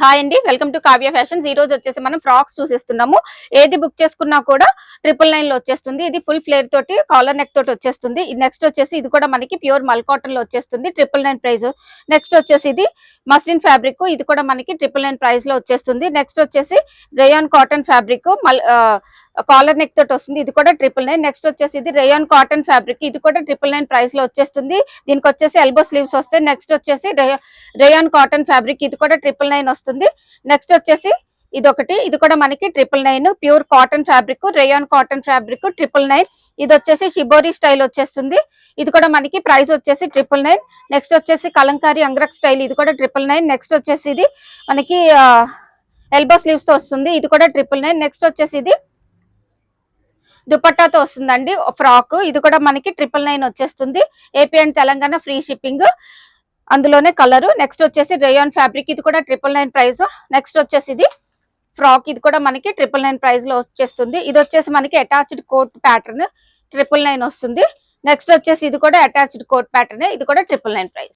Hi అండి, welcome to Kavya fashions. ఈ రోజు వచ్చేసి మనం ఫ్రాక్స్ చూసేస్తున్నాము. ఏది బుక్ చేసుకున్నా కూడా 999 లో వచ్చేస్తుంది. ఇది ఫుల్ ఫ్లేర్ తోటి కాలర్ నెక్ తోటి వచ్చేస్తుంది. నెక్స్ట్ వచ్చేసి ఇది కూడా మనకి ప్యూర్ మల్ కాటన్ లో వచ్చేస్తుంది 999 ప్రైస్. నెక్స్ట్ వచ్చేసి ఇది మస్లిన్ ఫ్యాబ్రిక్, ఇది కూడా మనకి 999 ప్రైస్ లో వచ్చేస్తుంది. నెక్స్ట్ వచ్చేసి rayon cotton fabric collar neck తోటి వస్తుంది, ఇది కూడా 999. నెక్స్ట్ వచ్చేసి ఇది రేయాన్ కాటన్ ఫ్యాబ్రిక్, ఇది కూడా 999 ప్రైస్ లో వచ్చేస్తుంది. దీనికి వచ్చేసి ఎల్బో స్లీవ్స్ వస్తాయి. నెక్స్ట్ వచ్చేసి రేయాన్ కాటన్ ఫ్యాబ్రిక్, ఇది కూడా 999 వస్తుంది. నెక్స్ట్ వచ్చేసి ఇదొకటి, ఇది కూడా మనకి 999 pure cotton fabric, rayon cotton fabric 999. ఇది వచ్చేసి షిబోరి స్టైల్ వచ్చేస్తుంది, ఇది కూడా మనకి ప్రైస్ వచ్చేసి 999. నెక్స్ట్ వచ్చేసి కలంకారీ అంగ్రక్ స్టైల్, ఇది కూడా 999. నెక్స్ట్ వచ్చేసి ఇది మనకి ఎల్బో స్లీవ్స్ తో వస్తుంది, ఇది కూడా 999. నెక్స్ట్ వచ్చేసి ఇది దుపట్టాతో వస్తుందండి ఫ్రాక్, ఇది కూడా మనకి 999 వచ్చేస్తుంది. AP and Telangana free shipping, అందులోనే కలరు. నెక్స్ట్ వచ్చేసి రేయాన్ ఫ్యాబ్రిక్, ఇది కూడా 999 ప్రైస్. నెక్స్ట్ వచ్చేసి ఇది ఫ్రాక్, ఇది కూడా మనకి 999 ప్రైస్ లో వచ్చేస్తుంది. ఇది వచ్చేసి మనకి అటాచ్డ్ కోట్ ప్యాటర్న్ 999 వస్తుంది. నెక్స్ట్ వచ్చేసి ఇది కూడా అటాచ్డ్ కోట్ ప్యాటర్న్, ఇది కూడా 999 ప్రైస్.